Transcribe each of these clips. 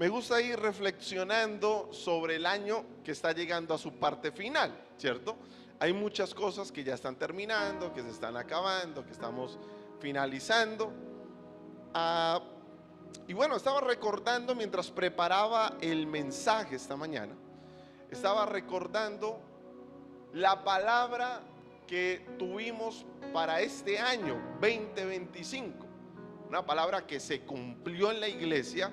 me gusta ir reflexionando sobre el año que está llegando a su parte final, ¿cierto? Hay muchas cosas que ya están terminando, que se están acabando, que estamos finalizando. Ah, y bueno, estaba recordando mientras preparaba el mensaje esta mañana, estaba recordando la palabra que tuvimos para este año 2025, una palabra que se cumplió en la iglesia,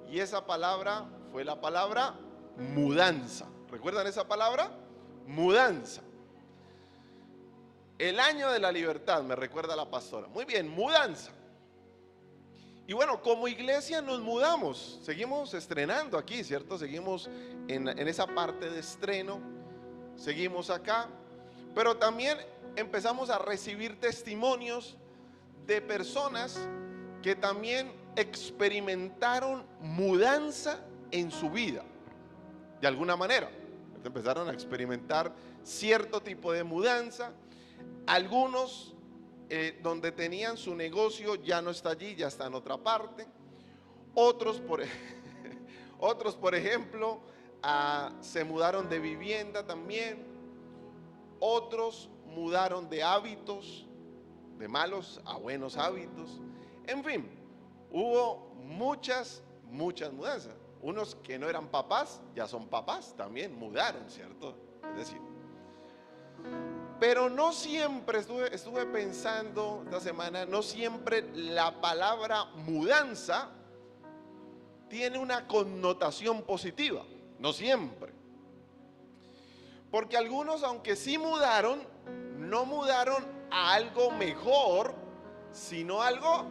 y esa palabra fue la palabra mudanza. ¿Recuerdan esa palabra? Mudanza. El año de la libertad, me recuerda la pastora. Muy bien, mudanza. Y bueno, como iglesia nos mudamos, seguimos estrenando aquí, ¿cierto? Seguimos en esa parte de estreno, seguimos acá, pero también empezamos a recibir testimonios de personas que también experimentaron mudanza en su vida, de alguna manera. Empezaron a experimentar cierto tipo de mudanza. Algunos donde tenían su negocio ya no está allí, ya está en otra parte. Otros, por ejemplo, se mudaron de vivienda también. Otros mudaron de hábitos, de malos a buenos hábitos. En fin, hubo muchas mudanzas. Unos que no eran papás, ya son papás, también mudaron, ¿cierto? Es decir, pero no siempre, estuve pensando esta semana, no siempre la palabra mudanza tiene una connotación positiva, no siempre. Porque algunos, aunque sí mudaron, no mudaron a algo mejor, sino algo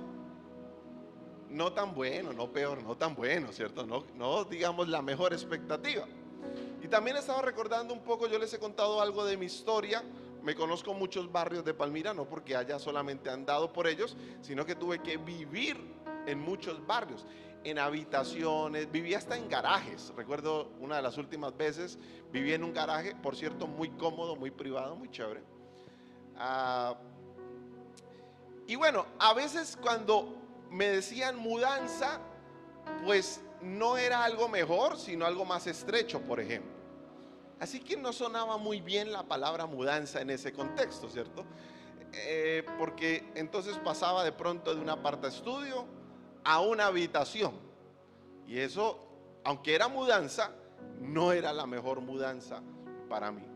no tan bueno, no peor, no tan bueno, ¿cierto? No digamos la mejor expectativa. Y también estaba recordando un poco, yo les he contado algo de mi historia. Me conozco muchos barrios de Palmira, no porque haya solamente andado por ellos, sino que tuve que vivir en muchos barrios, en habitaciones, viví hasta en garajes. Recuerdo una de las últimas veces, viví en un garaje, por cierto, muy cómodo, muy privado, muy chévere. Y bueno, a veces cuando me decían mudanza, pues no era algo mejor, sino algo más estrecho, por ejemplo. Así que no sonaba muy bien la palabra mudanza en ese contexto, ¿cierto? Porque entonces pasaba de pronto de un aparta estudio a una habitación. Y eso, aunque era mudanza, no era la mejor mudanza para mí.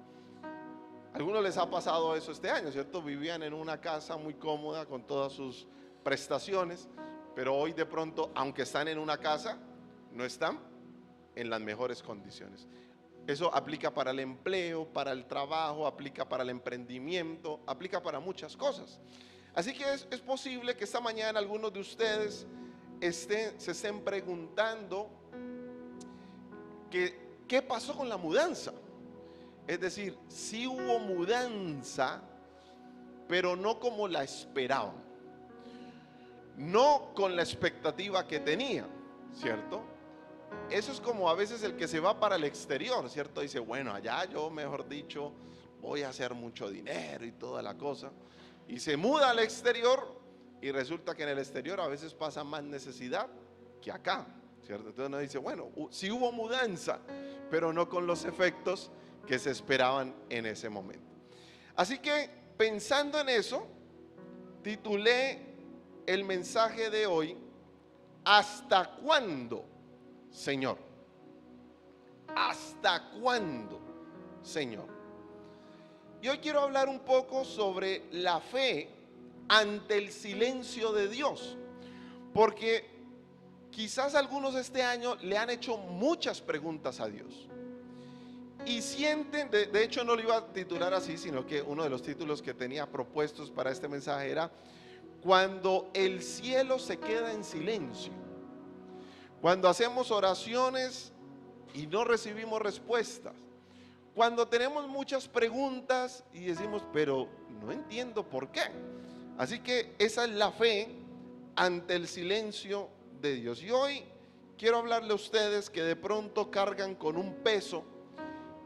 A algunos les ha pasado eso este año, ¿cierto? Vivían en una casa muy cómoda con todas sus prestaciones, pero hoy de pronto, aunque están en una casa, no están en las mejores condiciones. Eso aplica para el empleo, para el trabajo, aplica para el emprendimiento, aplica para muchas cosas. Así que es posible que esta mañana algunos de ustedes se estén preguntando ¿qué pasó con la mudanza? Es decir, sí hubo mudanza, pero no como la esperaban, no con la expectativa que tenían, ¿cierto? Eso es como a veces el que se va para el exterior, ¿cierto? Dice, bueno, allá yo, mejor dicho, voy a hacer mucho dinero y toda la cosa. Y se muda al exterior y resulta que en el exterior a veces pasa más necesidad que acá, ¿cierto? Entonces uno dice, bueno, sí hubo mudanza, pero no con los efectos que se esperaban en ese momento. Así que pensando en eso, titulé el mensaje de hoy, ¿hasta cuándo, Señor? ¿Hasta cuándo, Señor? Y hoy quiero hablar un poco sobre la fe ante el silencio de Dios, porque quizás algunos este año le han hecho muchas preguntas a Dios y sienten, de hecho no lo iba a titular así, sino que uno de los títulos que tenía propuestos para este mensaje era cuando el cielo se queda en silencio. Cuando hacemos oraciones y no recibimos respuestas. Cuando tenemos muchas preguntas y decimos, pero no entiendo por qué. Así que esa es la fe ante el silencio de Dios. Y hoy quiero hablarle a ustedes que de pronto cargan con un peso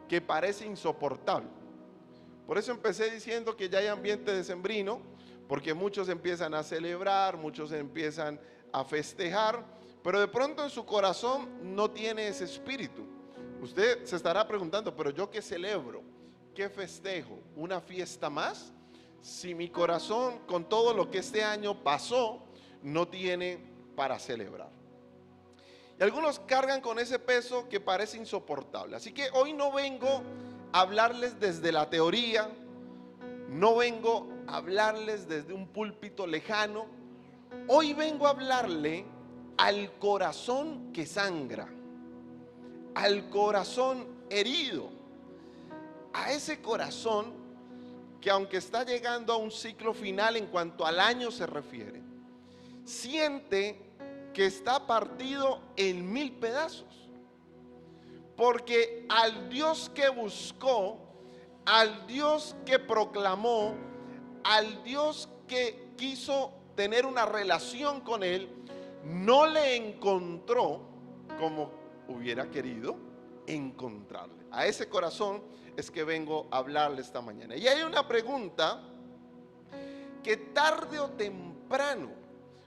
que parece insoportable. Por eso empecé diciendo que ya hay ambiente decembrino, porque muchos empiezan a celebrar, muchos empiezan a festejar, pero de pronto en su corazón no tiene ese espíritu. Usted se estará preguntando, pero yo qué celebro, qué festejo, una fiesta más, si mi corazón con todo lo que este año pasó no tiene para celebrar. Y algunos cargan con ese peso que parece insoportable. Así que hoy no vengo a hablarles desde la teoría, no vengo a hablarles desde un púlpito lejano. Hoy vengo a hablarle al corazón que sangra, al corazón herido, a ese corazón que, aunque está llegando a un ciclo final en cuanto al año se refiere, siente que está partido en 1000 pedazos, porque al Dios que buscó, al Dios que proclamó, al Dios que quiso tener una relación con él, no le encontró como hubiera querido encontrarle. A ese corazón es que vengo a hablarle esta mañana. Y hay una pregunta que tarde o temprano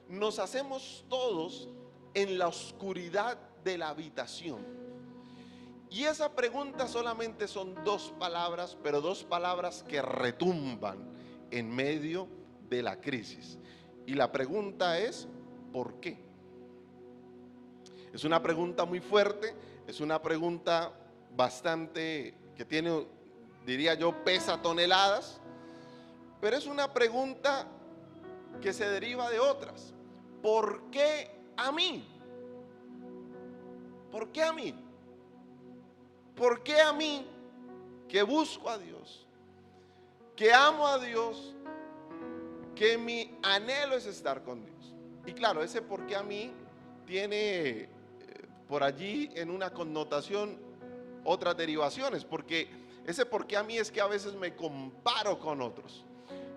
nos hacemos todos en la oscuridad de la habitación. Y esa pregunta solamente son 2 palabras, pero 2 palabras que retumban en medio de la crisis. Y la pregunta es, ¿por qué? Es una pregunta muy fuerte, es una pregunta bastante, que tiene, diría yo, pesa toneladas, pero es una pregunta que se deriva de otras. ¿Por qué a mí? ¿Por qué a mí? ¿Por qué a mí, que busco a Dios, que amo a Dios, que mi anhelo es estar con Dios? Y claro, ese por qué a mí tiene por allí en una connotación otras derivaciones, porque ese por qué a mí es que a veces me comparo con otros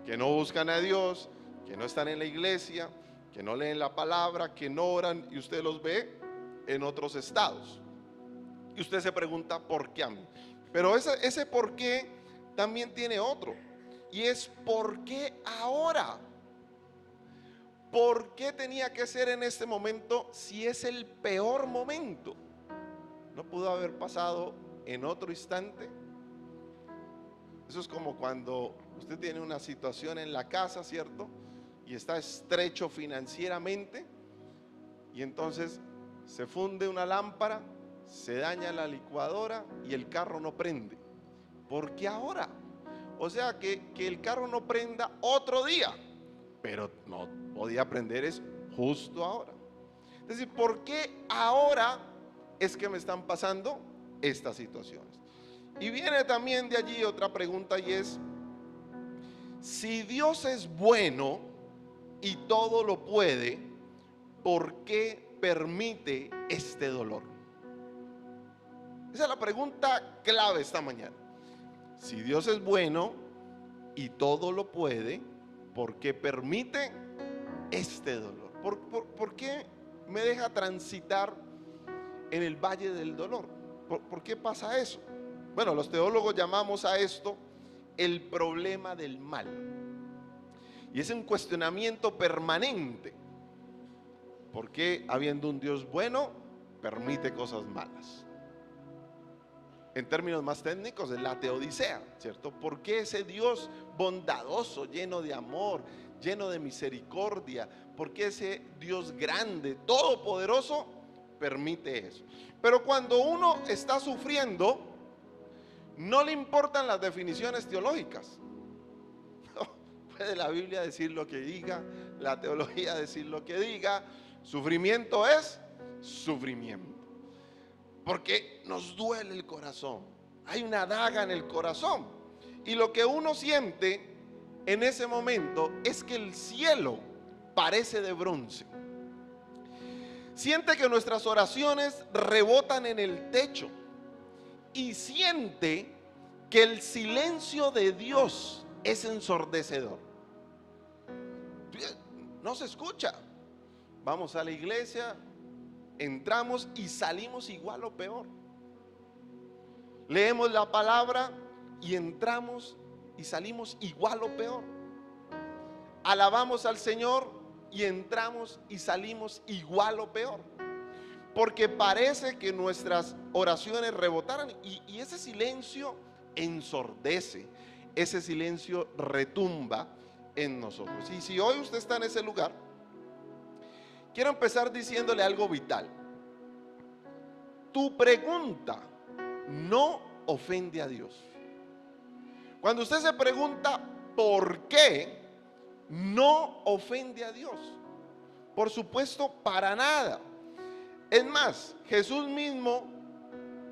que no buscan a Dios, que no están en la iglesia, que no leen la palabra, que no oran, y usted los ve en otros estados. Y usted se pregunta, ¿por qué a mí? Pero ese por qué también tiene otro, y es ¿por qué ahora? ¿Por qué tenía que ser en este momento si es el peor momento? ¿No pudo haber pasado en otro instante? Eso es como cuando usted tiene una situación en la casa, ¿cierto? Y está estrecho financieramente, y entonces se funde una lámpara, se daña la licuadora y el carro no prende. ¿Por qué ahora? O sea que el carro no prenda otro día, pero no podía prender es justo ahora. Es decir, ¿por qué ahora es que me están pasando estas situaciones? Y viene también de allí otra pregunta, y es, si Dios es bueno y todo lo puede, ¿por qué permite este dolor? Esa es la pregunta clave esta mañana. Si Dios es bueno y todo lo puede, ¿por qué permite este dolor? ¿Por qué me deja transitar en el valle del dolor? ¿Por qué pasa eso? Bueno, los teólogos llamamos a esto el problema del mal. Y es un cuestionamiento permanente. ¿Por qué, habiendo un Dios bueno, permite cosas malas? En términos más técnicos, es la teodicea, ¿cierto? ¿Por qué ese Dios bondadoso, lleno de amor, lleno de misericordia, por qué ese Dios grande, todopoderoso, permite eso? Pero cuando uno está sufriendo, no le importan las definiciones teológicas. Puede la Biblia decir lo que diga, la teología decir lo que diga, sufrimiento es sufrimiento. Porque nos duele el corazón, hay una daga en el corazón, y lo que uno siente en ese momento es que el cielo parece de bronce. Siente que nuestras oraciones rebotan en el techo, y siente que el silencio de Dios es ensordecedor. No se escucha. Vamos a la iglesia, entramos y salimos igual o peor. Leemos la palabra y entramos y salimos igual o peor. Alabamos al Señor y entramos y salimos igual o peor. porque parece que nuestras oraciones rebotaran y ese silencio ensordece, ese silencio retumba en nosotros. Y si hoy usted está en ese lugar, quiero empezar diciéndole algo vital. Tu pregunta no ofende a Dios. Cuando usted se pregunta ¿por qué?, no ofende a Dios. Por supuesto, para nada. Es más, Jesús mismo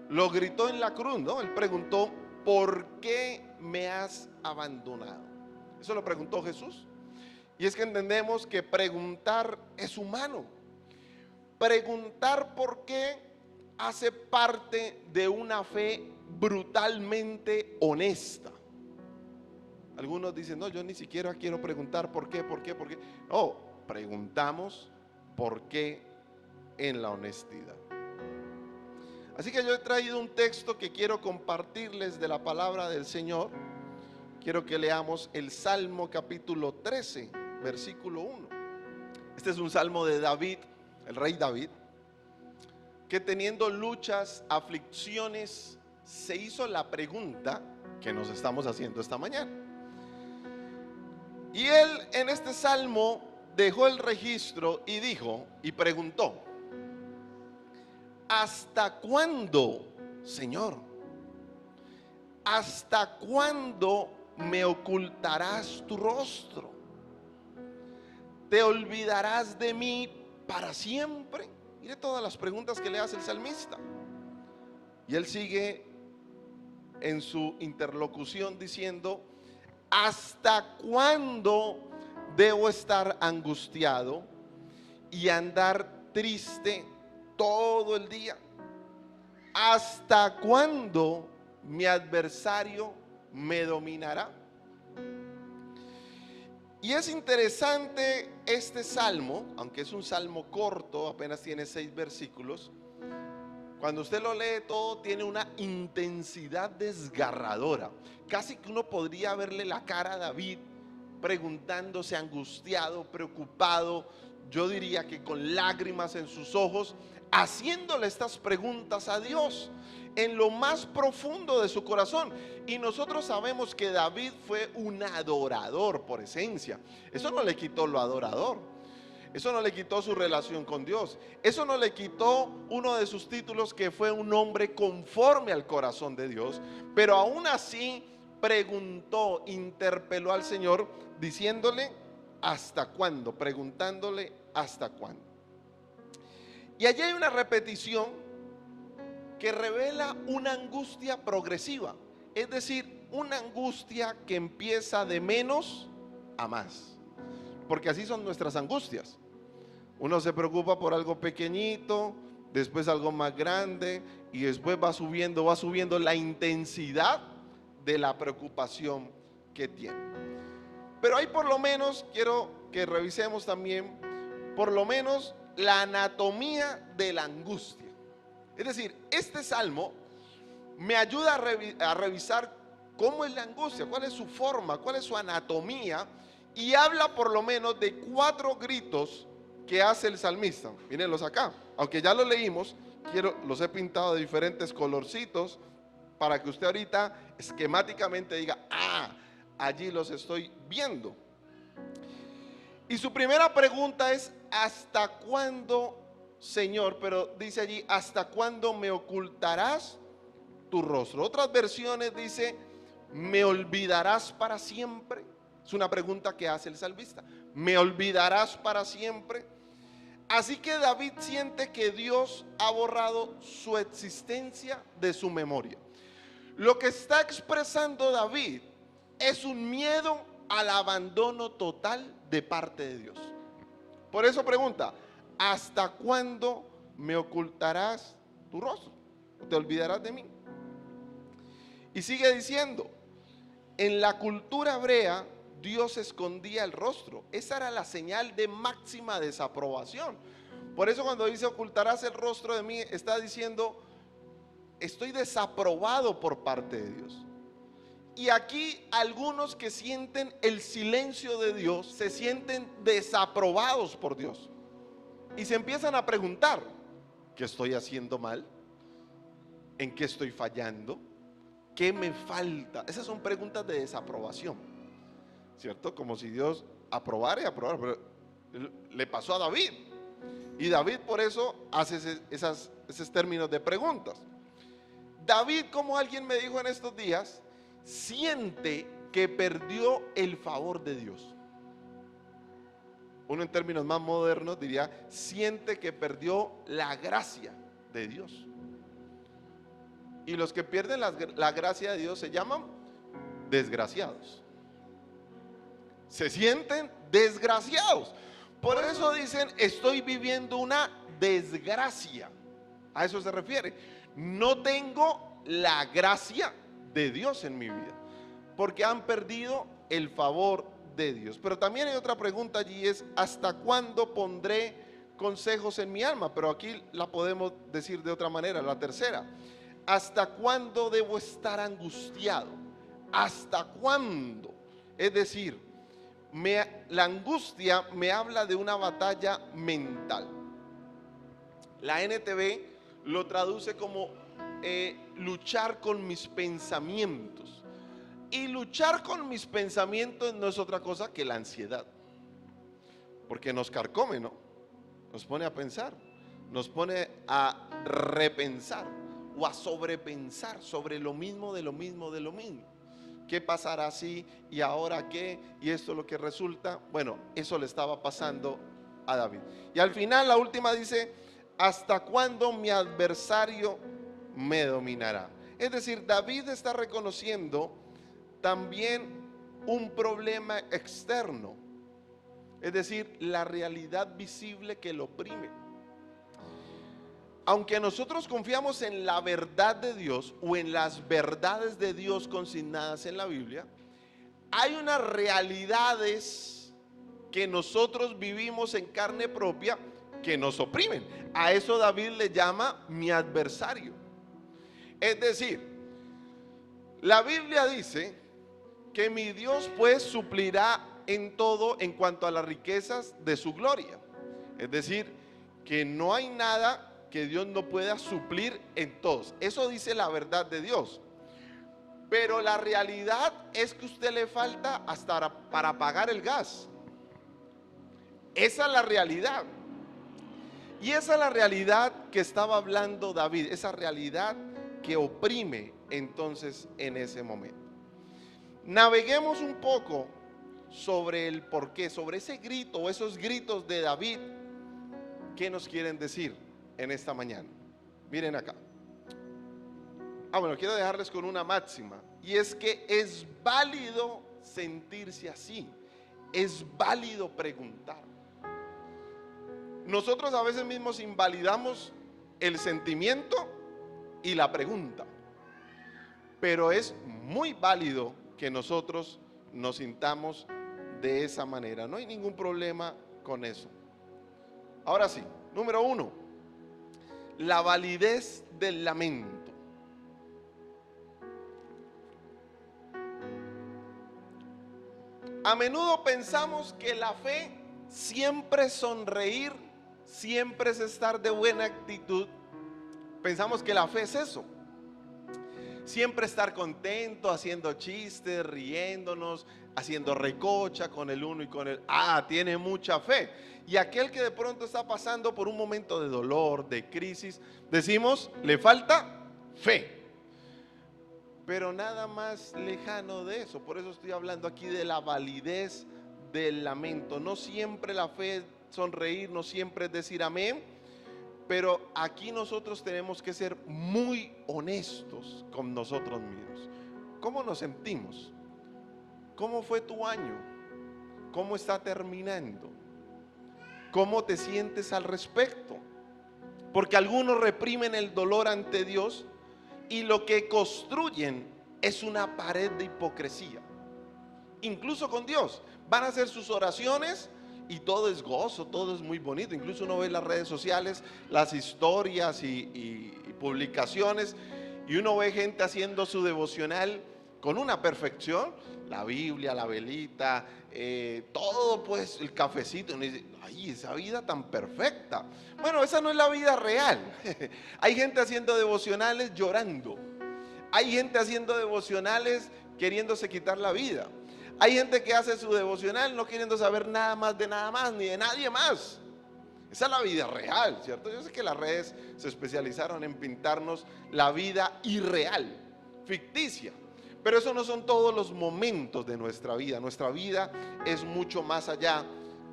lo gritó en la cruz, ¿no? Él preguntó: ¿por qué me has abandonado? Eso lo preguntó Jesús. Y es que entendemos que preguntar es humano. Preguntar por qué hace parte de una fe brutalmente honesta. Algunos dicen: no, yo ni siquiera quiero preguntar por qué. No, preguntamos por qué en la honestidad. Así que yo he traído un texto que quiero compartirles de la palabra del Señor. Quiero que leamos el Salmo capítulo 13, versículo 1. Este es un salmo de David, el rey David, que teniendo luchas, aflicciones, se hizo la pregunta que nos estamos haciendo esta mañana. Y él en este salmo dejó el registro y dijo y preguntó: ¿hasta cuándo, Señor? ¿Hasta cuándo me ocultarás tu rostro? ¿Te olvidarás de mí para siempre? Mire todas las preguntas que le hace el salmista. Y él sigue en su interlocución diciendo: ¿hasta cuándo debo estar angustiado y andar triste todo el día? ¿Hasta cuándo mi adversario me dominará? Y es interesante este salmo, aunque es un salmo corto, apenas tiene 6 versículos. Cuando usted lo lee todo, tiene una intensidad desgarradora. Casi que uno podría verle la cara a David preguntándose, angustiado, preocupado, yo diría que con lágrimas en sus ojos, haciéndole estas preguntas a Dios en lo más profundo de su corazón. Y nosotros sabemos que David fue un adorador por esencia. Eso no le quitó lo adorador, eso no le quitó su relación con Dios, eso no le quitó uno de sus títulos, que fue un hombre conforme al corazón de Dios. Pero aún así preguntó, interpeló al Señor diciéndole: ¿hasta cuándo? Preguntándole ¿hasta cuándo? Y allí hay una repetición que revela una angustia progresiva, es decir, una angustia que empieza de menos a más, porque así son nuestras angustias. Uno se preocupa por algo pequeñito, después algo más grande, y después va subiendo la intensidad de la preocupación que tiene. Pero hay, por lo menos, quiero que revisemos también por lo menos la anatomía de la angustia. Es decir, este salmo me ayuda a revisar cómo es la angustia, cuál es su forma, cuál es su anatomía, y habla por lo menos de 4 gritos que hace el salmista. Mírenlos acá, aunque ya los leímos, los he pintado de diferentes colorcitos para que usted ahorita esquemáticamente diga: ah, allí los estoy viendo. Y su primera pregunta es: ¿hasta cuándo, Señor? Pero dice allí: ¿hasta cuándo me ocultarás tu rostro? Otras versiones dice: ¿me olvidarás para siempre? Es una pregunta que hace el salmista. ¿Me olvidarás para siempre? Así que David siente que Dios ha borrado su existencia de su memoria. Lo que está expresando David es un miedo al abandono total de parte de Dios. Por eso pregunta: ¿hasta cuándo me ocultarás tu rostro? ¿Te olvidarás de mí? Y sigue diciendo: en la cultura hebrea, Dios escondía el rostro. Esa era la señal de máxima desaprobación. Por eso cuando dice ocultarás el rostro de mí, está diciendo: estoy desaprobado por parte de Dios. Y aquí algunos que sienten el silencio de Dios se sienten desaprobados por Dios y se empiezan a preguntar: ¿Qué estoy haciendo mal? ¿En qué estoy fallando? ¿Qué me falta? Esas son preguntas de desaprobación, ¿cierto? Como si Dios aprobara y aprobara, pero le pasó a David. Y David por eso hace esos términos de preguntas. David, como alguien me dijo en estos días, siente que perdió el favor de Dios. Uno en términos más modernos diría, siente que perdió la gracia de Dios. Y los que pierden la gracia de Dios se llaman desgraciados. Se sienten desgraciados. Por eso dicen, estoy viviendo una desgracia. A eso se refiere. No tengo la gracia de Dios en mi vida, porque han perdido el favor de Dios. Pero también hay otra pregunta allí, es ¿hasta cuándo pondré consejos en mi alma? Pero aquí la podemos decir de otra manera, la tercera. ¿Hasta cuándo debo estar angustiado? ¿Hasta cuándo? Es decir, la angustia me habla de una batalla mental. La NTV lo traduce como luchar con mis pensamientos. Y luchar con mis pensamientos no es otra cosa que la ansiedad. Porque nos carcome, ¿no? Nos pone a pensar, nos pone a repensar o a sobrepensar sobre lo mismo, de lo mismo, de lo mismo. ¿Qué pasará así? ¿Y ahora qué? ¿Y esto es lo que resulta? Bueno, eso le estaba pasando a David. Y al final la última dice, ¿hasta cuándo mi adversario me dominará? Es decir, David está reconociendo también un problema externo. Es decir, la realidad visible que lo oprime. Aunque nosotros confiamos en la verdad de Dios o en las verdades de Dios consignadas en la Biblia, hay unas realidades que nosotros vivimos en carne propia que nos oprimen. A eso David le llama mi adversario. Es decir, la Biblia dice que mi Dios pues suplirá en todo en cuanto a las riquezas de su gloria. Es decir, que no hay nada que Dios no pueda suplir en todos. Eso dice la verdad de Dios. Pero la realidad es que a usted le falta hasta para pagar el gas. Esa es la realidad. Y esa es la realidad que estaba hablando David. Esa realidad que oprime entonces en ese momento. Naveguemos un poco sobre el porqué, sobre ese grito o esos gritos de David. ¿Qué nos quieren decir en esta mañana? Miren acá. Bueno, quiero dejarles con una máxima, y es que es válido sentirse así, es válido preguntar. Nosotros a veces mismos invalidamos el sentimiento y la pregunta, pero es muy válido que nosotros nos sintamos de esa manera. No hay ningún problema con eso. Ahora sí, número 1, la validez del lamento. A menudo pensamos que la fe siempre es sonreír, siempre es estar de buena actitud. Pensamos que la fe es eso. Siempre estar contento, haciendo chistes, riéndonos, haciendo recocha con el uno y con el... tiene mucha fe. Y aquel que de pronto está pasando por un momento de dolor, de crisis, decimos, le falta fe. Pero nada más lejano de eso. Por eso estoy hablando aquí de la validez del lamento. No siempre la fe es sonreír, no siempre es decir amén. Pero aquí nosotros tenemos que ser muy honestos con nosotros mismos. ¿Cómo nos sentimos? ¿Cómo fue tu año? ¿Cómo está terminando? ¿Cómo te sientes al respecto? Porque algunos reprimen el dolor ante Dios y lo que construyen es una pared de hipocresía. Incluso con Dios. Van a hacer sus oraciones y todo es gozo, todo es muy bonito. Incluso uno ve en las redes sociales las historias y publicaciones, y uno ve gente haciendo su devocional con una perfección, la Biblia, la velita, todo pues, el cafecito, y uno dice, ay, esa vida tan perfecta. Bueno, esa no es la vida real. Hay gente haciendo devocionales llorando. Hay gente haciendo devocionales queriéndose quitar la vida. Hay gente que hace su devocional no queriendo saber nada más de nada más, ni de nadie más. Esa es la vida real, ¿cierto? Yo sé que las redes se especializaron en pintarnos la vida irreal, ficticia. Pero eso no son todos los momentos de nuestra vida. Nuestra vida es mucho más allá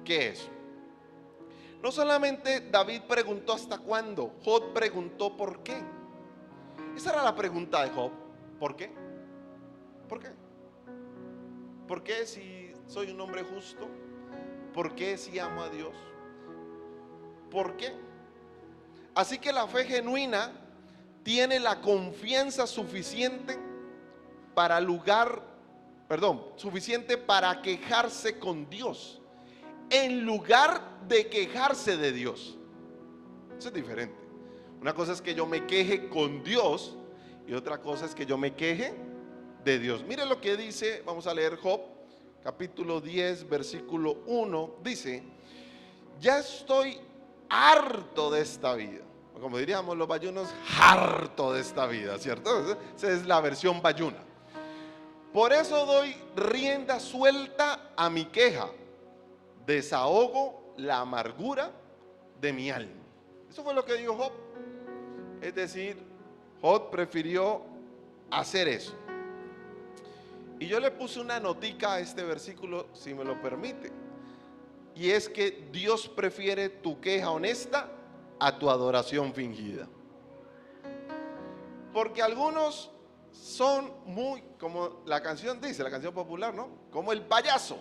que eso. No solamente David preguntó hasta cuándo, Job preguntó por qué. Esa era la pregunta de Job. ¿Por qué? ¿Por qué? ¿Por qué si soy un hombre justo? ¿Por qué si amo a Dios? ¿Por qué? Así que la fe genuina tiene la confianza suficiente suficiente para quejarse con Dios, en lugar de quejarse de Dios. Eso es diferente. Una cosa es que yo me queje con Dios y otra cosa es que yo me queje de Dios. Mire lo que dice, vamos a leer Job, capítulo 10, versículo 1, dice: ya estoy harto de esta vida. Como diríamos los bayunos, harto de esta vida, ¿cierto? Esa es la versión bayuna. Por eso doy rienda suelta a mi queja, desahogo la amargura de mi alma. Eso fue lo que dijo Job. Es decir, Job prefirió hacer eso. Y yo le puse una notica a este versículo, si me lo permite. Y es que Dios prefiere tu queja honesta a tu adoración fingida. Porque algunos son muy, como la canción dice, la canción popular, ¿no? Como el payaso,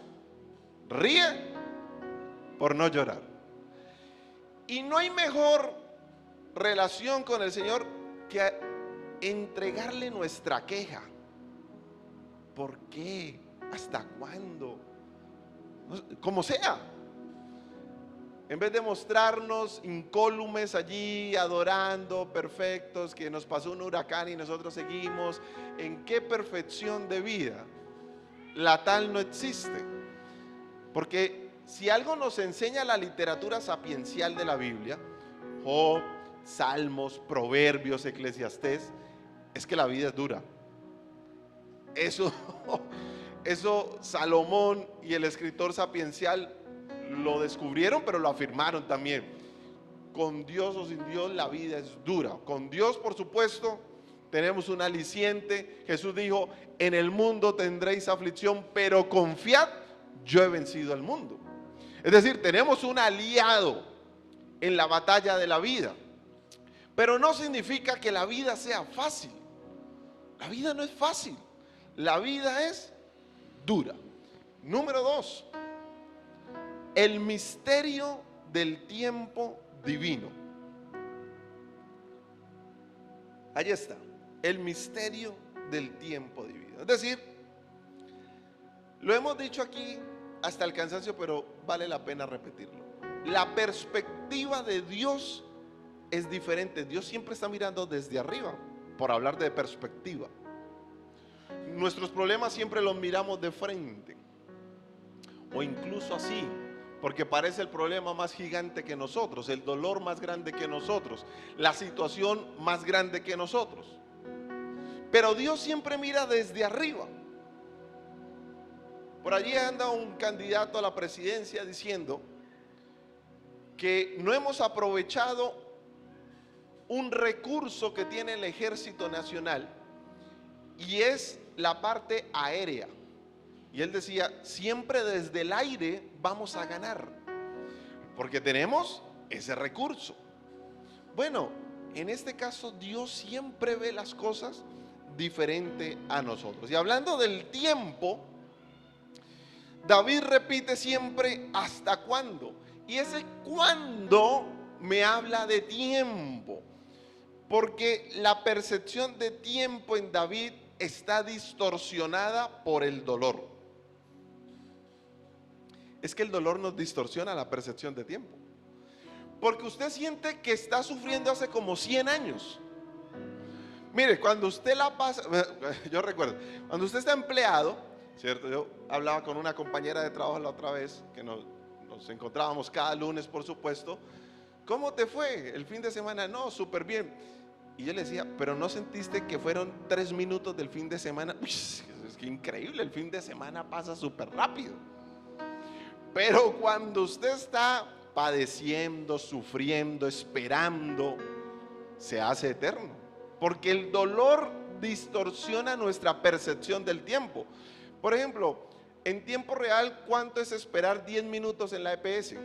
ríe por no llorar. Y no hay mejor relación con el Señor que entregarle nuestra queja. ¿Por qué? ¿Hasta cuándo? Como sea. En vez de mostrarnos incólumes allí, adorando, perfectos, que nos pasó un huracán y nosotros seguimos, ¿en qué perfección de vida? La tal no existe. Porque si algo nos enseña la literatura sapiencial de la Biblia, Job, Salmos, Proverbios, Eclesiastés, es que la vida es dura. Eso Salomón y el escritor sapiencial lo descubrieron, pero lo afirmaron también. Con Dios o sin Dios la vida es dura. Con Dios, por supuesto, tenemos un aliciente. Jesús dijo: en el mundo tendréis aflicción, pero confiad, yo he vencido al mundo. Es decir, tenemos un aliado en la batalla de la vida. Pero no significa que la vida sea fácil. La vida no es fácil. La vida es dura. Número 2, el misterio del tiempo divino. Ahí está, el misterio del tiempo divino. Es decir, lo hemos dicho aquí hasta el cansancio, pero vale la pena repetirlo. La perspectiva de Dios es diferente. Dios siempre está mirando desde arriba, por hablar de perspectiva. Nuestros problemas siempre los miramos de frente, o incluso así, porque parece el problema más gigante que nosotros, el dolor más grande que nosotros, la situación más grande que nosotros. Pero Dios siempre mira desde arriba. Por allí anda un candidato a la presidencia diciendo que no hemos aprovechado un recurso que tiene el Ejército Nacional, y es la parte aérea. Y él decía: siempre desde el aire vamos a ganar, porque tenemos ese recurso. Bueno, en este caso Dios siempre ve las cosas diferente a nosotros. Y hablando del tiempo, David repite siempre: ¿hasta cuándo? Y ese cuándo me habla de tiempo, porque la percepción de tiempo en David está distorsionada por el dolor. Es que el dolor nos distorsiona la percepción de tiempo, porque usted siente que está sufriendo hace como 100 años, Mire, cuando usted la pasa, yo recuerdo, cuando usted está empleado, ¿cierto? Yo hablaba con una compañera de trabajo la otra vez, que nos encontrábamos cada lunes, por supuesto. ¿Cómo te fue el fin de semana? No, súper bien. Y yo le decía, pero ¿no sentiste que fueron 3 minutos del fin de semana? Uy, es que increíble, el fin de semana pasa súper rápido. Pero cuando usted está padeciendo, sufriendo, esperando, se hace eterno. Porque el dolor distorsiona nuestra percepción del tiempo. Por ejemplo, en tiempo real, ¿cuánto es esperar 10 minutos en la EPS?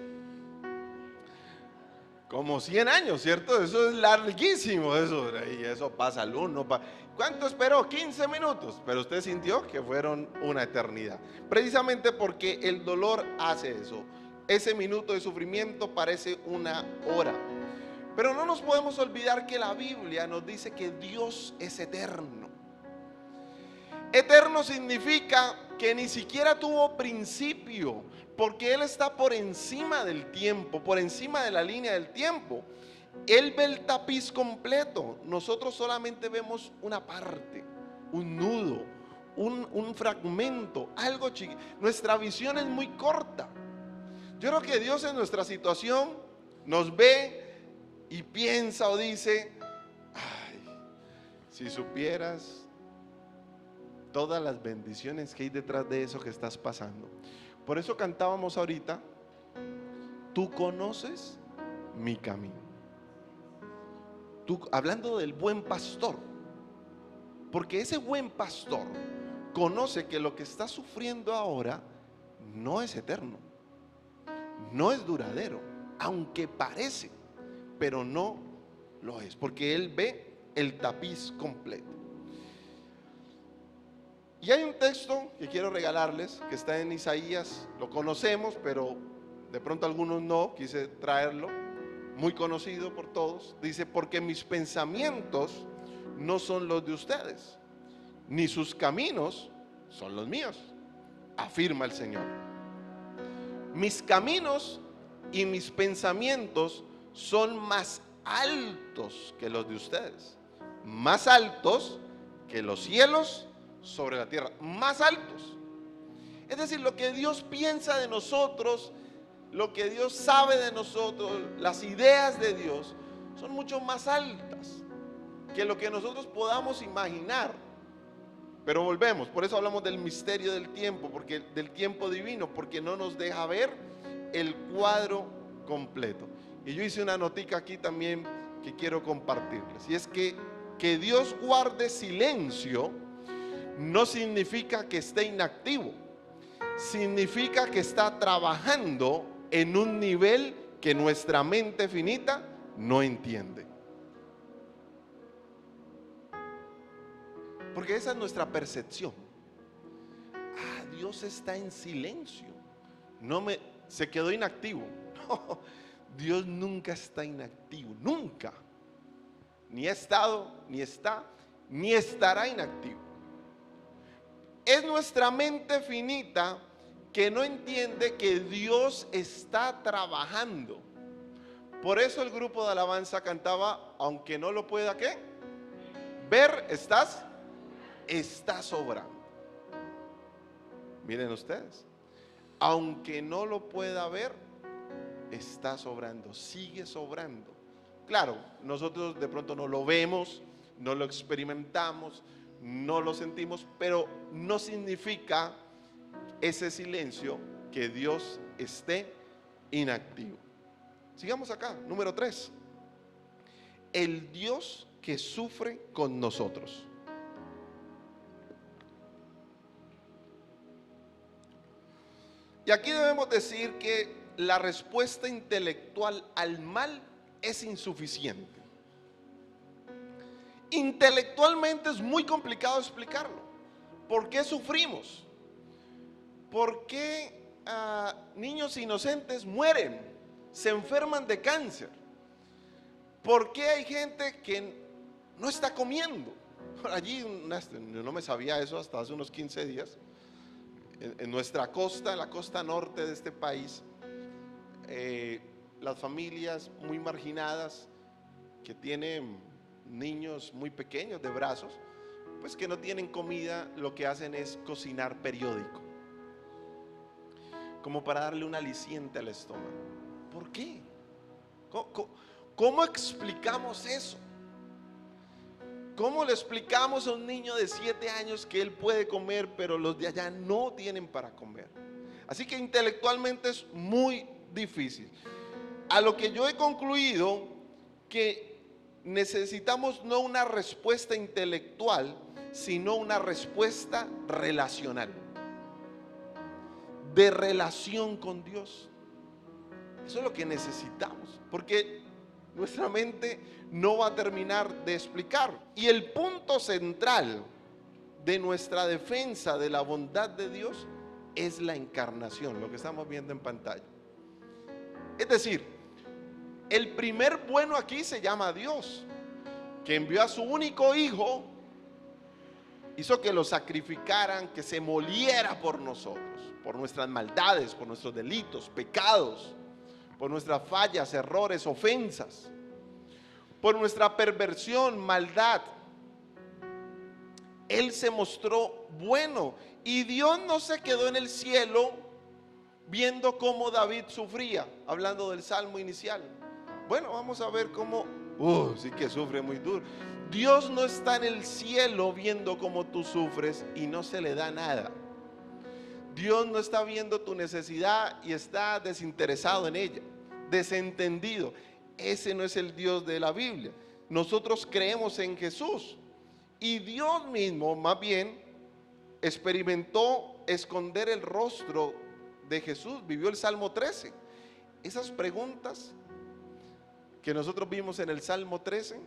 Como 100 años, ¿cierto? Eso es larguísimo, eso, y eso pasa al uno. ¿Cuánto esperó? 15 minutos, pero usted sintió que fueron una eternidad. Precisamente porque el dolor hace eso. Ese minuto de sufrimiento parece una hora. Pero no nos podemos olvidar que la Biblia nos dice que Dios es eterno. Eterno significa que ni siquiera tuvo principio, porque Él está por encima del tiempo, por encima de la línea del tiempo. Él ve el tapiz completo, nosotros solamente vemos una parte, un nudo, un fragmento, algo chiquito. Nuestra visión es muy corta. Yo creo que Dios en nuestra situación nos ve y piensa o dice, ay, si supieras todas las bendiciones que hay detrás de eso que estás pasando. Por eso cantábamos ahorita, tú conoces mi camino. Tú, hablando del buen pastor, porque ese buen pastor conoce que lo que está sufriendo ahora no es eterno, no es duradero, aunque parece, pero no lo es, porque Él ve el tapiz completo. Y hay un texto que quiero regalarles, que está en Isaías, lo conocemos, pero de pronto algunos no, quise traerlo, muy conocido por todos. Dice, porque mis pensamientos no son los de ustedes, ni sus caminos son los míos, afirma el Señor. Mis caminos y mis pensamientos son más altos que los de ustedes, más altos que los cielos sobre la tierra, más altos. Es decir, lo que Dios piensa de nosotros, lo que Dios sabe de nosotros, las ideas de Dios son mucho más altas que lo que nosotros podamos imaginar. Pero volvemos, por eso hablamos del misterio del tiempo, porque del tiempo divino, porque no nos deja ver el cuadro completo. Y yo hice una notica aquí también que quiero compartirles, y es que Dios guarde silencio no significa que esté inactivo, significa que está trabajando en un nivel que nuestra mente finita no entiende. Porque esa es nuestra percepción. Ah, Dios está en silencio, se quedó inactivo. No, Dios nunca está inactivo, nunca. Ni ha estado, ni está, ni estará inactivo. Es nuestra mente finita que no entiende que Dios está trabajando. Por eso el grupo de alabanza cantaba, aunque no lo pueda, ¿qué? Ver, está sobrando. Miren ustedes, aunque no lo pueda ver, está sobrando, sigue sobrando. Claro, nosotros de pronto no lo vemos, no lo experimentamos, no lo sentimos, pero no significa ese silencio que Dios esté inactivo. Sigamos acá, número 3. El Dios que sufre con nosotros. Y aquí debemos decir que la respuesta intelectual al mal es insuficiente. Intelectualmente es muy complicado explicarlo. ¿Por qué sufrimos? ¿Por qué niños inocentes mueren, se enferman de cáncer? ¿Por qué hay gente que no está comiendo? Allí, no me sabía eso hasta hace unos 15 días. En nuestra costa, en la costa norte de este país, las familias muy marginadas que tienen niños muy pequeños de brazos, pues que no tienen comida, lo que hacen es cocinar periódico, como para darle un aliciente al estómago. ¿Por qué? ¿Cómo explicamos eso? ¿Cómo le explicamos a un niño de 7 años que él puede comer, pero los de allá no tienen para comer? Así que intelectualmente es muy difícil. A lo que yo he concluido, que necesitamos no una respuesta intelectual, sino una respuesta relacional, de relación con Dios. Eso es lo que necesitamos, porque nuestra mente no va a terminar de explicar. Y el punto central de nuestra defensa de la bondad de Dios es la encarnación, lo que estamos viendo en pantalla. Es decir, el primer bueno aquí se llama Dios, que envió a su único hijo, hizo que lo sacrificaran, que se moliera por nosotros, por nuestras maldades, por nuestros delitos, pecados, por nuestras fallas, errores, ofensas, por nuestra perversión, maldad. Él se mostró bueno, y Dios no se quedó en el cielo viendo cómo David sufría, hablando del salmo inicial. Bueno, vamos a ver cómo, sí que sufre muy duro. Dios no está en el cielo viendo cómo tú sufres y no se le da nada. Dios no está viendo tu necesidad y está desinteresado en ella, desentendido. Ese no es el Dios de la Biblia. Nosotros creemos en Jesús, y Dios mismo más bien experimentó esconder el rostro de Jesús, vivió el Salmo 13. Esas preguntas que nosotros vimos en el Salmo 13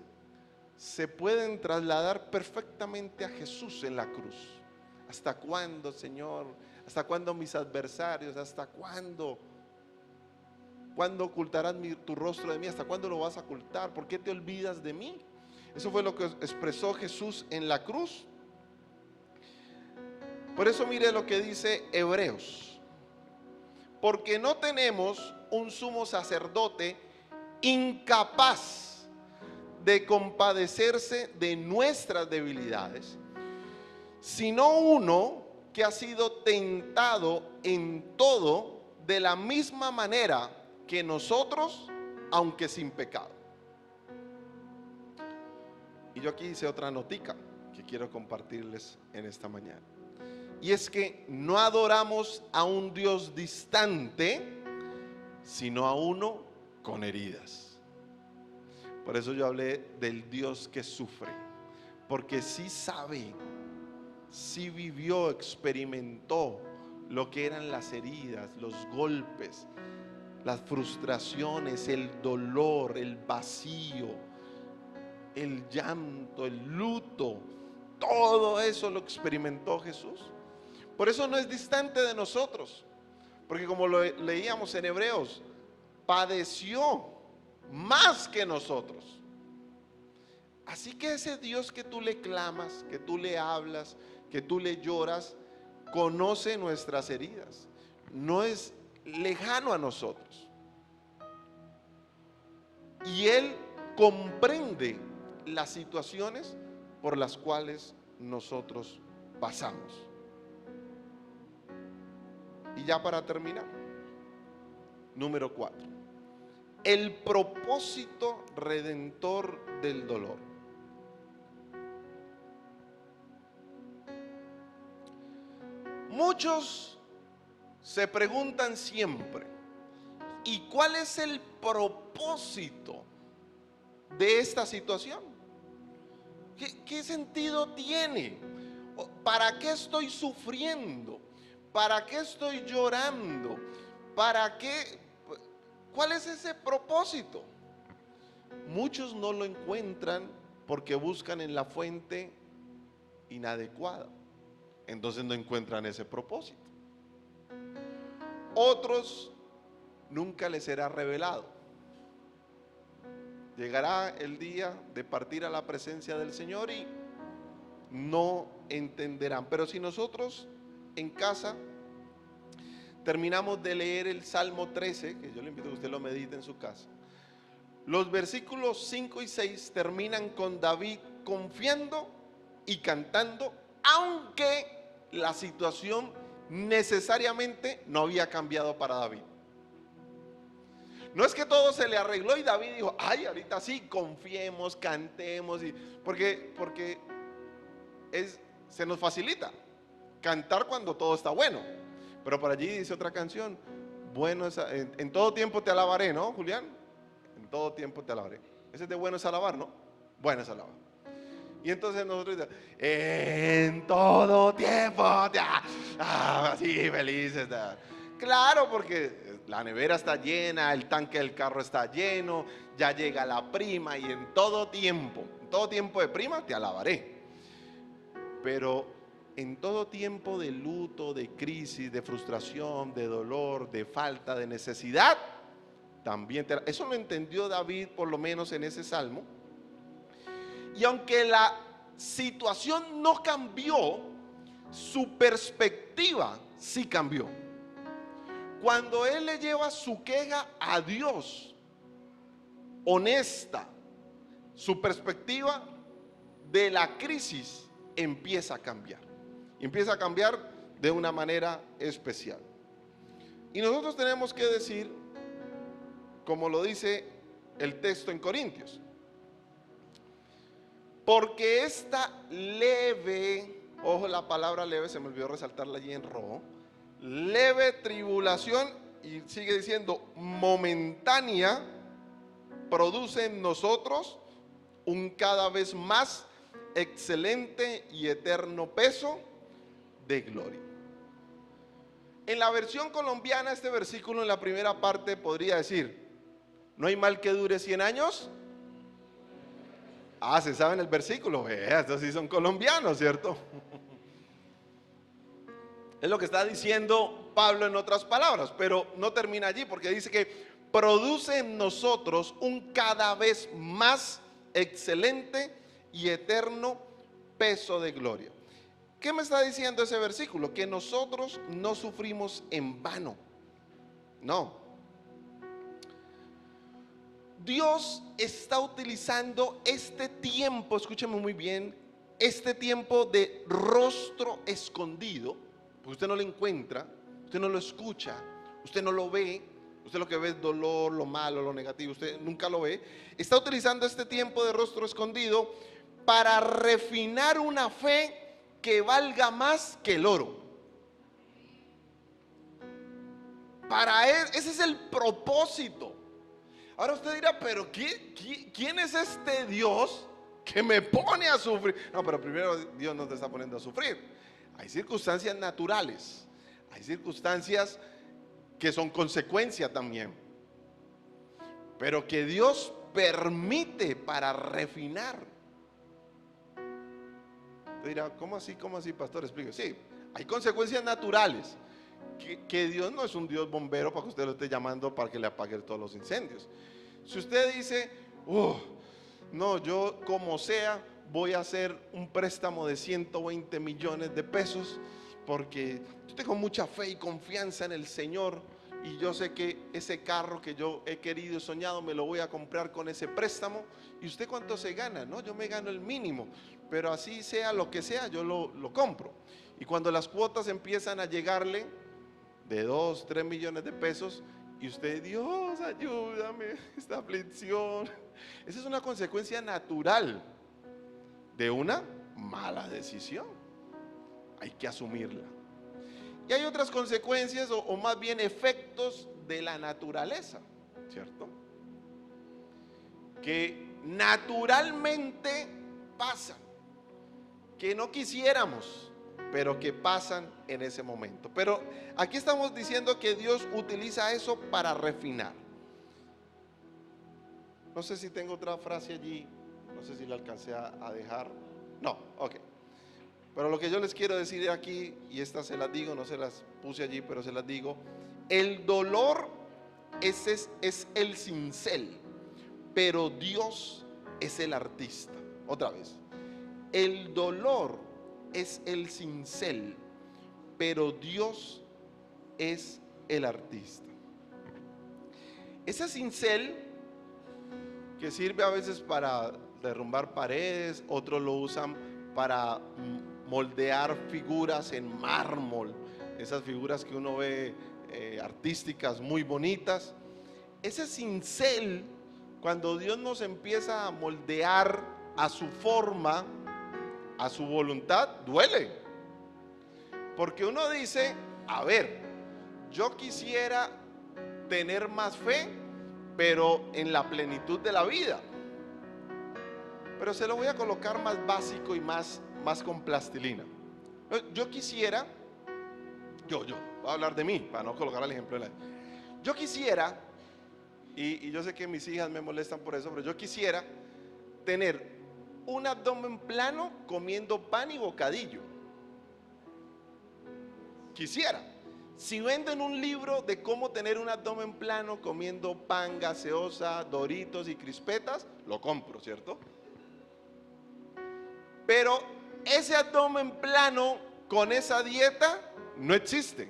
se pueden trasladar perfectamente a Jesús en la cruz. ¿Hasta cuándo, Señor? ¿Hasta cuándo mis adversarios? ¿Hasta cuándo? ¿Cuándo ocultarás tu rostro de mí? ¿Hasta cuándo lo vas a ocultar? ¿Por qué te olvidas de mí? Eso fue lo que expresó Jesús en la cruz. Por eso mire lo que dice Hebreos: porque no tenemos un sumo sacerdote incapaz de compadecerse de nuestras debilidades, sino uno que ha sido tentado en todo de la misma manera que nosotros, aunque sin pecado. Y yo aquí hice otra notica que quiero compartirles en esta mañana, y es que no adoramos a un Dios distante, sino a uno con heridas. Por eso yo hablé del Dios que sufre, porque sí sabe, sí vivió, experimentó lo que eran las heridas, los golpes, las frustraciones, el dolor, el vacío, el llanto, el luto. Todo eso lo experimentó Jesús. Por eso no es distante de nosotros, porque como lo leíamos en Hebreos, padeció más que nosotros. Así que ese Dios que tú le clamas, que tú le hablas, que tú le lloras, conoce nuestras heridas, no es lejano a nosotros, y Él comprende las situaciones por las cuales nosotros pasamos. Y ya para terminar, número 4, el propósito redentor del dolor. Muchos se preguntan siempre: ¿y cuál es el propósito de esta situación? ¿Qué sentido tiene? ¿Para qué estoy sufriendo? ¿Para qué estoy llorando? ¿Para qué? ¿Cuál es ese propósito? Muchos no lo encuentran porque buscan en la fuente inadecuada. Entonces no encuentran ese propósito. Otros nunca les será revelado. Llegará el día de partir a la presencia del Señor y no entenderán. Pero si nosotros en casa terminamos de leer el Salmo 13, que yo le invito a que usted lo medite en su casa, Los versículos 5 y 6 terminan con David confiando y cantando, aunque la situación necesariamente no había cambiado para David. No es que todo se le arregló y David dijo, ay, ahorita sí, confiemos, cantemos, porque se nos facilita cantar cuando todo está bueno. Pero por allí dice otra canción, bueno es, en todo tiempo te alabaré, ¿no, Julián? En todo tiempo te alabaré. Ese es de bueno es alabar, ¿no? Bueno es alabar. Y entonces nosotros decimos, en todo tiempo así felices. Claro, porque la nevera está llena, el tanque del carro está lleno, ya llega la prima y en todo tiempo de prima te alabaré. Pero en todo tiempo de luto, de crisis, de frustración, de dolor, de falta, de necesidad, también eso lo entendió David por lo menos en ese salmo. Y aunque la situación no cambió, su perspectiva sí cambió. Cuando él le lleva su queja a Dios, honesta, su perspectiva de la crisis empieza a cambiar. Empieza a cambiar de una manera especial. Y nosotros tenemos que decir, como lo dice el texto en Corintios, porque esta leve, ojo la palabra leve, se me olvidó resaltarla allí en rojo, leve tribulación, y sigue diciendo momentánea, produce en nosotros un cada vez más excelente y eterno peso de gloria. En la versión colombiana, este versículo en la primera parte podría decir, no hay mal que dure 100 años. Se saben el versículo, estos sí son colombianos, ¿cierto? Es lo que está diciendo Pablo en otras palabras, pero no termina allí, porque dice que produce en nosotros un cada vez más excelente y eterno peso de gloria. ¿Qué me está diciendo ese versículo? Que nosotros no sufrimos en vano. No. Dios está utilizando este tiempo, escúcheme muy bien, este tiempo de rostro escondido, porque usted no lo encuentra, usted no lo escucha, usted no lo ve, usted lo que ve es dolor, lo malo, lo negativo, usted nunca lo ve. Está utilizando este tiempo de rostro escondido para refinar una fe que valga más que el oro. Para él, ese es el propósito. Ahora usted dirá, pero ¿quién es este Dios que me pone a sufrir? No, pero primero Dios no te está poniendo a sufrir. Hay circunstancias naturales, hay circunstancias que son consecuencia también, pero que Dios permite para refinar. Usted dirá, ¿cómo así, pastor? Explique. Sí, hay consecuencias naturales, que Dios no es un Dios bombero para que usted lo esté llamando para que le apague todos los incendios. Si usted dice, no, yo como sea voy a hacer un préstamo de 120 millones de pesos porque yo tengo mucha fe y confianza en el Señor y yo sé que ese carro que yo he querido y soñado me lo voy a comprar con ese préstamo. ¿Y usted cuánto se gana? No, yo me gano el mínimo, pero así sea lo que sea, yo lo compro. Y cuando las cuotas empiezan a llegarle de 2, 3 millones de pesos y usted, Dios, ayúdame, esta aflicción. Esa es una consecuencia natural de una mala decisión. Hay que asumirla. Y hay otras consecuencias o más bien efectos de la naturaleza, ¿cierto? Que naturalmente pasan, que no quisiéramos, pero que pasan en ese momento. Pero aquí estamos diciendo que Dios utiliza eso para refinar. No sé si tengo otra frase allí, no sé si la alcancé a dejar. No, ok. Pero lo que yo les quiero decir aquí, y estas se las digo, no se las puse allí, pero se las digo: el dolor es el cincel, pero Dios es el artista. Otra vez, el dolor es el cincel, pero Dios es el artista. Ese cincel que sirve a veces para derrumbar paredes, otros lo usan para moldear figuras en mármol, esas figuras que uno ve artísticas muy bonitas. Ese cincel, cuando Dios nos empieza a moldear a su forma, a su voluntad, duele. Porque uno dice, a ver, yo quisiera tener más fe, pero en la plenitud de la vida. Pero se lo voy a colocar más básico y más con plastilina. Yo quisiera, voy a hablar de mí, para no colocar el ejemplo de la... Yo quisiera, y yo sé que mis hijas me molestan por eso, pero yo quisiera tener un abdomen plano comiendo pan y bocadillo. Quisiera. Si venden un libro de cómo tener un abdomen plano comiendo pan, gaseosa, Doritos y crispetas, lo compro, ¿cierto? Pero ese abdomen plano con esa dieta no existe.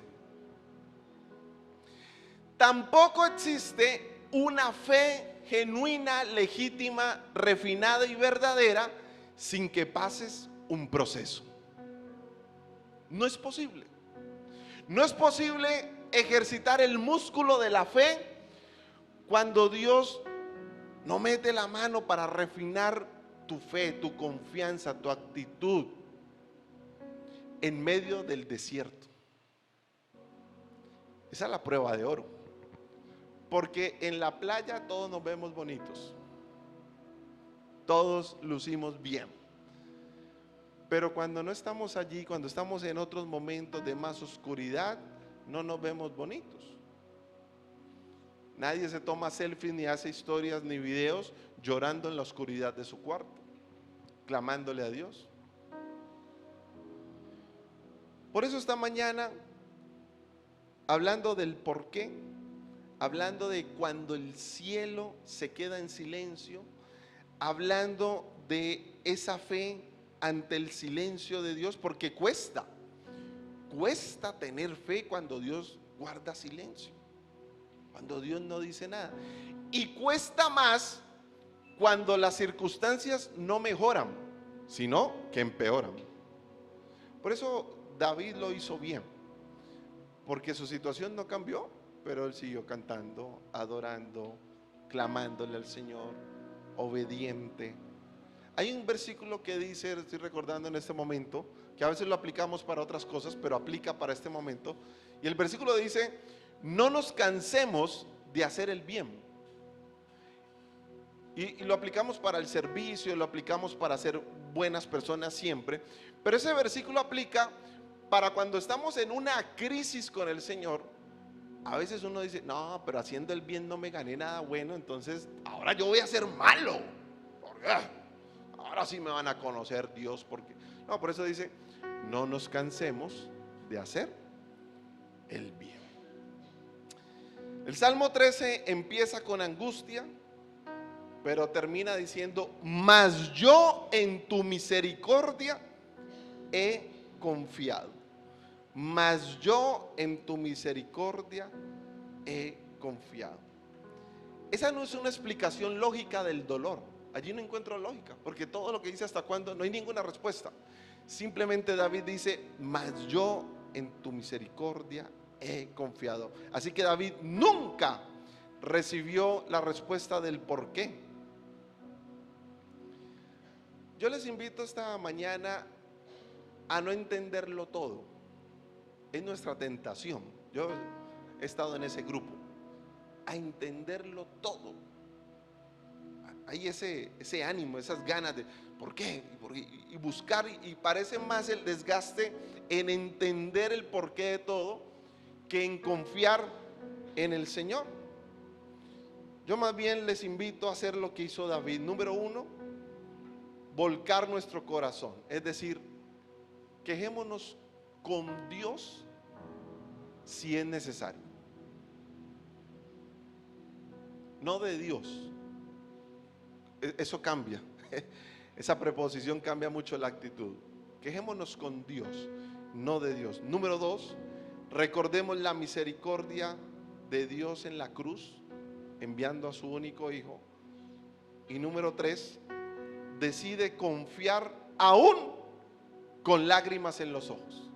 Tampoco existe una fe genuina, legítima, refinada y verdadera sin que pases un proceso. No es posible. No es posible ejercitar el músculo de la fe cuando Dios no mete la mano para refinar tu fe, tu confianza, tu actitud en medio del desierto. Esa es la prueba de oro. Porque en la playa todos nos vemos bonitos, todos lucimos bien. Pero cuando no estamos allí, cuando estamos en otros momentos de más oscuridad, no nos vemos bonitos. Nadie se toma selfies, ni hace historias, ni videos llorando en la oscuridad de su cuarto, clamándole a Dios. Por eso esta mañana, hablando del por qué, hablando de cuando el cielo se queda en silencio, hablando de esa fe ante el silencio de Dios, porque cuesta tener fe cuando Dios guarda silencio, cuando Dios no dice nada, y cuesta más cuando las circunstancias no mejoran, sino que empeoran. Por eso David lo hizo bien, porque su situación no cambió, pero él siguió cantando, adorando, clamándole al Señor, obediente. Hay un versículo que dice, estoy recordando en este momento, que a veces lo aplicamos para otras cosas, pero aplica para este momento. Y el versículo dice, no nos cansemos de hacer el bien. Y lo aplicamos para el servicio, lo aplicamos para ser buenas personas siempre. Pero ese versículo aplica para cuando estamos en una crisis con el Señor. A veces uno dice, no, pero haciendo el bien no me gané nada bueno, entonces ahora yo voy a ser malo. Ahora sí me van a conocer Dios, porque no, por eso dice, no nos cansemos de hacer el bien. El Salmo 13 empieza con angustia, pero termina diciendo, mas yo en tu misericordia he confiado. Mas yo en tu misericordia he confiado. Esa no es una explicación lógica del dolor. Allí no encuentro lógica, porque todo lo que dice hasta cuándo, no hay ninguna respuesta. Simplemente David dice, mas yo en tu misericordia he confiado. Así que David nunca recibió la respuesta del por qué. Yo les invito esta mañana a no entenderlo todo. Es nuestra tentación. Yo he estado en ese grupo, a entenderlo todo. Hay ese ánimo, esas ganas de ¿por qué? Y buscar, y parece más el desgaste en entender el porqué de todo que en confiar en el Señor. Yo más bien les invito a hacer lo que hizo David. Número uno, volcar nuestro corazón, es decir, quejémonos con Dios si es necesario, no de Dios. Eso cambia, esa preposición cambia mucho la actitud. Quejémonos con Dios, no de Dios. Número dos, recordemos la misericordia de Dios en la cruz, enviando a su único hijo Y número 3, decide confiar aún con lágrimas en los ojos.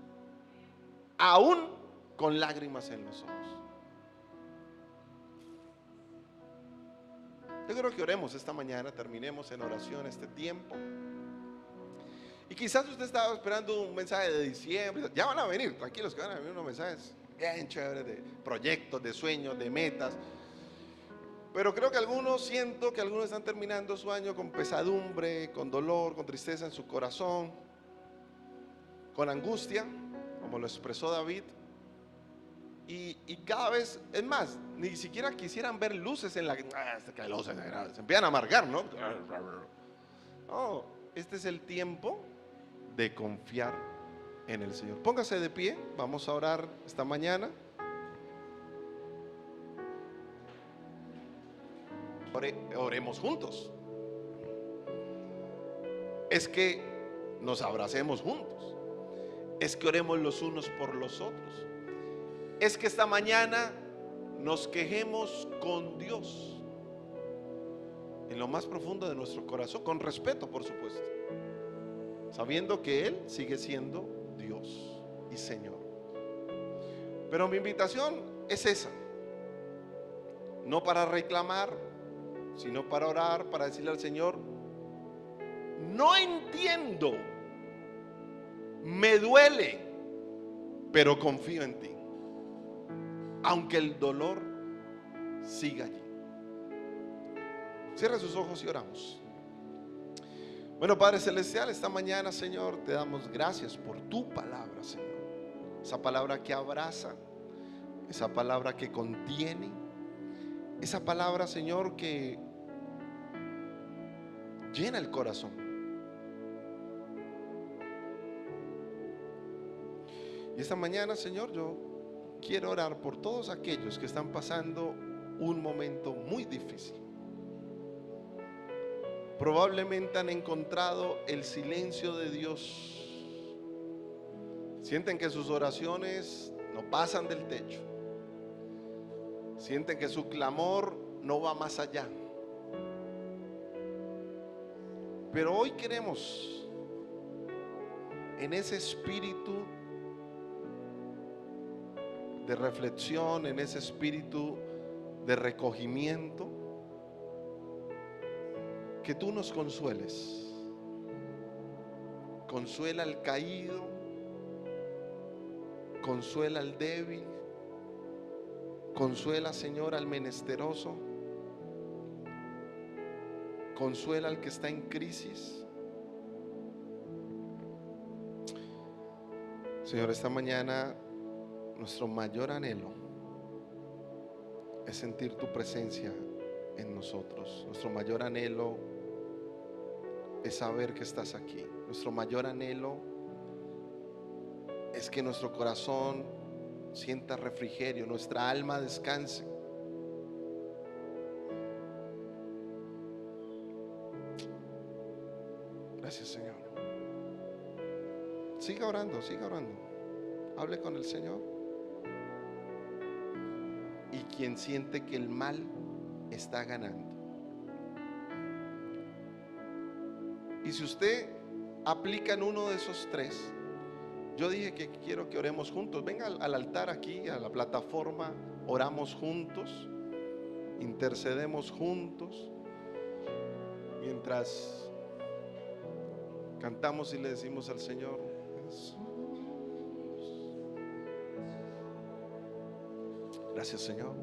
Aún con lágrimas en los ojos. Yo creo que oremos esta mañana, terminemos en oración este tiempo. Y quizás usted estaba esperando un mensaje de diciembre. Ya van a venir, tranquilos, que van a venir unos mensajes bien chéveres de proyectos, de sueños, de metas. Pero creo que siento que algunos están terminando su año con pesadumbre, con dolor, con tristeza en su corazón, con angustia, como lo expresó David. Y cada vez, es más, ni siquiera quisieran ver luces en la... se empiezan a amargar, ¿no? No, este es el tiempo de confiar en el Señor. Póngase de pie, vamos a orar esta mañana. Oremos juntos. Es que nos abracemos juntos. Es que oremos los unos por los otros. Es que esta mañana nos quejemos con Dios en lo más profundo de nuestro corazón, con respeto, por supuesto, sabiendo que Él sigue siendo Dios y Señor. Pero mi invitación es esa: no para reclamar, sino para orar, para decirle al Señor: no entiendo, me duele, pero confío en ti, aunque el dolor siga allí. Cierra sus ojos y oramos. Bueno, Padre Celestial, esta mañana, Señor, te damos gracias por tu palabra, Señor. Esa palabra que abraza, esa palabra que contiene, esa palabra, Señor, que llena el corazón. Y esta mañana, Señor, yo quiero orar por todos aquellos que están pasando un momento muy difícil. Probablemente han encontrado el silencio de Dios. Sienten que sus oraciones no pasan del techo. Sienten que su clamor no va más allá. Pero hoy queremos, en ese espíritu de reflexión, en ese espíritu de recogimiento, que tú nos consueles. Consuela al caído, consuela al débil, consuela, Señor, al menesteroso, consuela al que está en crisis. Señor, esta mañana nuestro mayor anhelo es sentir tu presencia en nosotros. Nuestro mayor anhelo es saber que estás aquí. Nuestro mayor anhelo es que nuestro corazón sienta refrigerio, nuestra alma descanse. Gracias, Señor. Siga orando, siga orando. Hable con el Señor. Y quien siente que el mal está ganando. Y si usted aplica en uno de esos tres, yo dije que quiero que oremos juntos. Venga al altar aquí, a la plataforma, oramos juntos, intercedemos juntos, mientras cantamos y le decimos al Señor: Jesús. Gracias, Señor.